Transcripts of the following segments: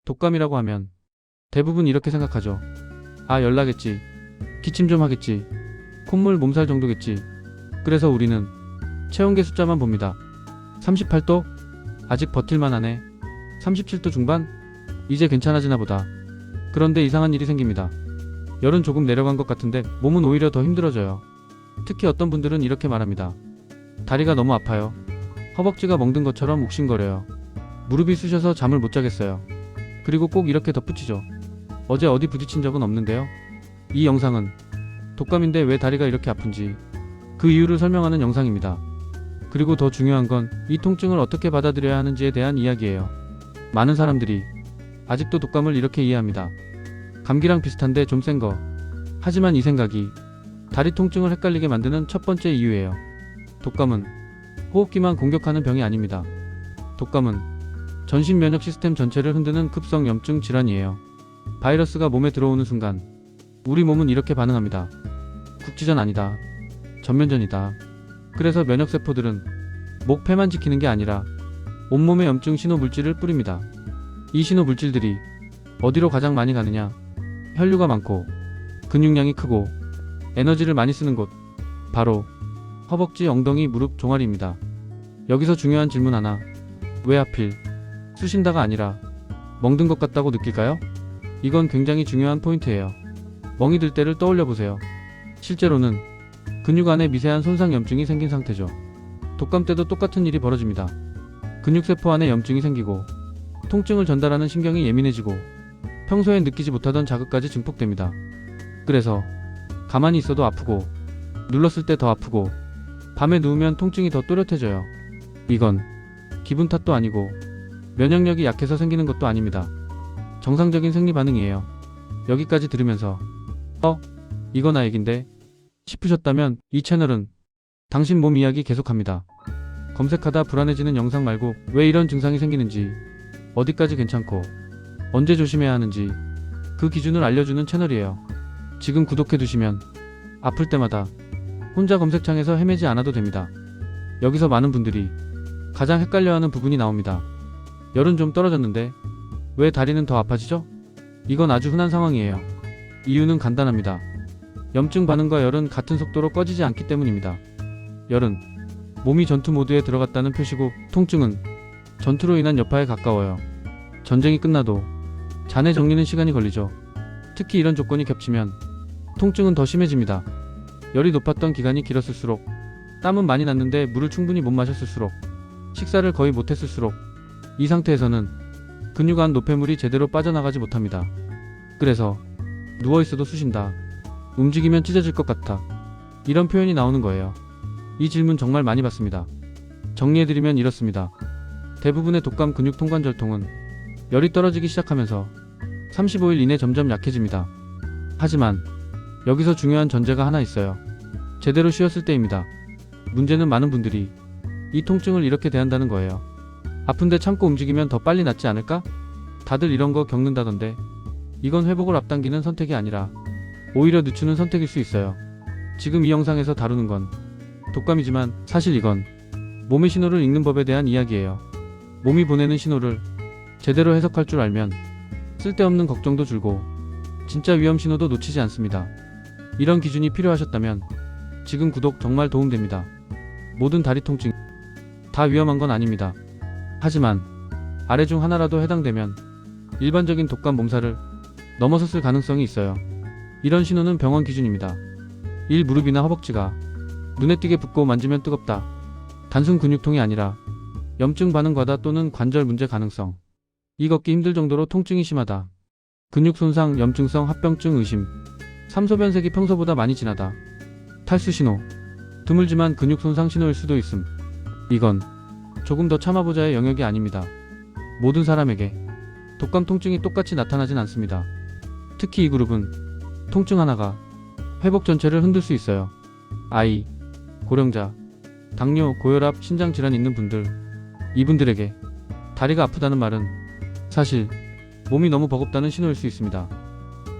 독감이라고 하면 대부분 이렇게 생각하죠. 아, 열나겠지. 기침 좀 하겠지. 콧물 몸살 정도겠지. 그래서 우리는 체온계 숫자만 봅니다. 38도? 아직 버틸만 하네. 37도 중반? 이제 괜찮아지나 보다. 그런데 이상한 일이 생깁니다. 열은 조금 내려간 것 같은데 몸은 오히려 더 힘들어져요. 특히 어떤 분들은 이렇게 말합니다. 다리가 너무 아파요. 허벅지가 멍든 것처럼 욱신거려요. 무릎이 쑤셔서 잠을 못 자겠어요. 그리고 꼭 이렇게 덧붙이죠. 어제 어디 부딪힌 적은 없는데요. 이 영상은 독감인데 왜 다리가 이렇게 아픈지 그 이유를 설명하는 영상입니다. 그리고 더 중요한 건 이 통증을 어떻게 받아들여야 하는지에 대한 이야기예요. 많은 사람들이 아직도 독감을 이렇게 이해합니다. 감기랑 비슷한데 좀 센 거. 하지만 이 생각이 다리 통증을 헷갈리게 만드는 첫 번째 이유예요. 독감은 호흡기만 공격하는 병이 아닙니다. 독감은 전신 면역 시스템 전체를 흔드는 급성 염증 질환이에요. 바이러스가 몸에 들어오는 순간 우리 몸은 이렇게 반응합니다. 국지전 아니다. 전면전이다. 그래서 면역세포들은 목, 폐만 지키는 게 아니라 온몸에 염증 신호 물질을 뿌립니다. 이 신호 물질들이 어디로 가장 많이 가느냐? 혈류가 많고 근육량이 크고 에너지를 많이 쓰는 곳, 바로 허벅지, 엉덩이, 무릎, 종아리입니다. 여기서 중요한 질문 하나. 왜 하필 쑤신다가 아니라 멍든 것 같다고 느낄까요? 이건 굉장히 중요한 포인트예요. 멍이 들 때를 떠올려 보세요. 실제로는 근육 안에 미세한 손상 염증이 생긴 상태죠. 독감 때도 똑같은 일이 벌어집니다. 근육세포 안에 염증이 생기고 통증을 전달하는 신경이 예민해지고 평소엔 느끼지 못하던 자극까지 증폭됩니다. 그래서 가만히 있어도 아프고 눌렀을 때 더 아프고 밤에 누우면 통증이 더 또렷해져요. 이건 기분 탓도 아니고 면역력이 약해서 생기는 것도 아닙니다. 정상적인 생리 반응이에요. 여기까지 들으면서 이거 나 얘긴데 싶으셨다면 이 채널은 당신 몸 이야기 계속합니다. 검색하다 불안해지는 영상 말고 왜 이런 증상이 생기는지, 어디까지 괜찮고 언제 조심해야 하는지 그 기준을 알려주는 채널이에요. 지금 구독해두시면 아플 때마다 혼자 검색창에서 헤매지 않아도 됩니다. 여기서 많은 분들이 가장 헷갈려하는 부분이 나옵니다. 열은 좀 떨어졌는데 왜 다리는 더 아파지죠? 이건 아주 흔한 상황이에요. 이유는 간단합니다. 염증 반응과 열은 같은 속도로 꺼지지 않기 때문입니다. 열은 몸이 전투 모드에 들어갔다는 표시고 통증은 전투로 인한 여파에 가까워요. 전쟁이 끝나도 잔해 정리는 시간이 걸리죠. 특히 이런 조건이 겹치면 통증은 더 심해집니다. 열이 높았던 기간이 길었을수록, 땀은 많이 났는데 물을 충분히 못 마셨을수록, 식사를 거의 못했을수록 이 상태에서는 근육 안 노폐물이 제대로 빠져나가지 못합니다. 그래서 누워있어도 쑤신다. 움직이면 찢어질 것 같아. 이런 표현이 나오는 거예요. 이 질문 정말 많이 받습니다. 정리해드리면 이렇습니다. 대부분의 독감 근육 통관절통은 열이 떨어지기 시작하면서 35일 이내 점점 약해집니다. 하지만 여기서 중요한 전제가 하나 있어요. 제대로 쉬었을 때입니다. 문제는 많은 분들이 이 통증을 이렇게 대한다는 거예요. 아픈데 참고 움직이면 더 빨리 낫지 않을까? 다들 이런 거 겪는다던데. 이건 회복을 앞당기는 선택이 아니라 오히려 늦추는 선택일 수 있어요. 지금 이 영상에서 다루는 건 독감이지만 사실 이건 몸의 신호를 읽는 법에 대한 이야기예요. 몸이 보내는 신호를 제대로 해석할 줄 알면 쓸데없는 걱정도 줄고 진짜 위험 신호도 놓치지 않습니다. 이런 기준이 필요하셨다면 지금 구독 정말 도움됩니다. 모든 다리 통증 다 위험한 건 아닙니다. 하지만 아래 중 하나라도 해당되면 일반적인 독감 몸살을 넘어섰을 가능성이 있어요. 이런 신호는 병원 기준입니다. 1. 무릎이나 허벅지가 눈에 띄게 붓고 만지면 뜨겁다. 단순 근육통이 아니라 염증 반응 과다 또는 관절 문제 가능성. 2. 걷기 힘들 정도로 통증이 심하다. 근육 손상, 염증성 합병증 의심. 3. 소변색이 평소보다 많이 진하다. 탈수 신호. 드물지만 근육 손상 신호일 수도 있음. 이건 조금 더 참아보자의 영역이 아닙니다. 모든 사람에게 독감 통증이 똑같이 나타나진 않습니다. 특히 이 그룹은 통증 하나가 회복 전체를 흔들 수 있어요. 아이, 고령자, 당뇨, 고혈압, 신장질환 있는 분들, 이분들에게 다리가 아프다는 말은 사실 몸이 너무 버겁다는 신호일 수 있습니다.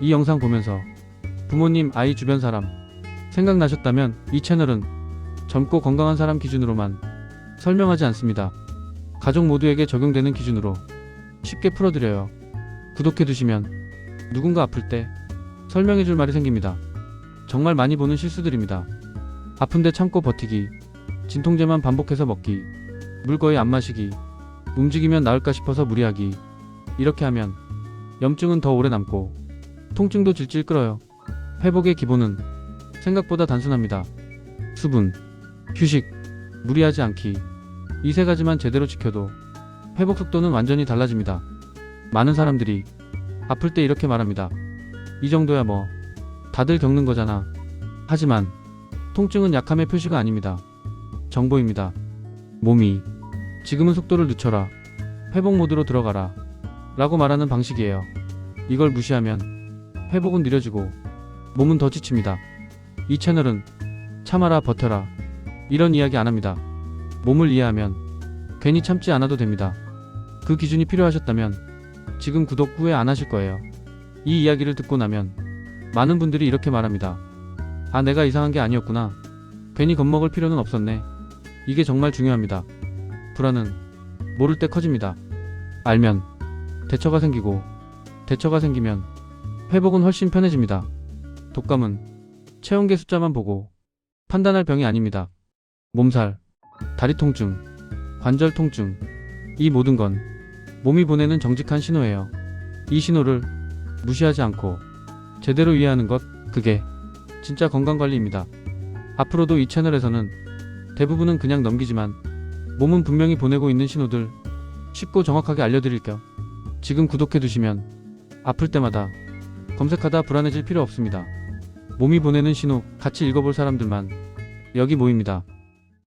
이 영상 보면서 부모님, 아이, 주변 사람 생각나셨다면 이 채널은 젊고 건강한 사람 기준으로만 설명하지 않습니다. 가족 모두에게 적용되는 기준으로 쉽게 풀어드려요. 구독해두시면 누군가 아플 때 설명해줄 말이 생깁니다. 정말 많이 보는 실수들입니다. 아픈데 참고 버티기, 진통제만 반복해서 먹기, 물 거의 안 마시기, 움직이면 나을까 싶어서 무리하기. 이렇게 하면 염증은 더 오래 남고 통증도 질질 끌어요. 회복의 기본은 생각보다 단순합니다. 수분, 휴식, 무리하지 않기. 이 세 가지만 제대로 지켜도 회복 속도는 완전히 달라집니다. 많은 사람들이 아플 때 이렇게 말합니다. 이 정도야 뭐 다들 겪는 거잖아. 하지만 통증은 약함의 표시가 아닙니다. 정보입니다. 몸이 지금은 속도를 늦춰라, 회복 모드로 들어가라 라고 말하는 방식이에요. 이걸 무시하면 회복은 느려지고 몸은 더 지칩니다. 이 채널은 참아라, 버텨라 이런 이야기 안 합니다. 몸을 이해하면 괜히 참지 않아도 됩니다. 그 기준이 필요하셨다면 지금 구독 후회 안 하실 거예요. 이 이야기를 듣고 나면 많은 분들이 이렇게 말합니다. 아, 내가 이상한 게 아니었구나. 괜히 겁먹을 필요는 없었네. 이게 정말 중요합니다. 불안은 모를 때 커집니다. 알면 대처가 생기고, 대처가 생기면 회복은 훨씬 편해집니다. 독감은 체온계 숫자만 보고 판단할 병이 아닙니다. 몸살, 다리 통증, 관절 통증, 이 모든 건 몸이 보내는 정직한 신호예요. 이 신호를 무시하지 않고 제대로 이해하는 것, 그게 진짜 건강관리입니다. 앞으로도 이 채널에서는 대부분은 그냥 넘기지만 몸은 분명히 보내고 있는 신호들 쉽고 정확하게 알려드릴게요. 지금 구독해두시면 아플 때마다 검색하다 불안해질 필요 없습니다. 몸이 보내는 신호 같이 읽어볼 사람들만 여기 모입니다.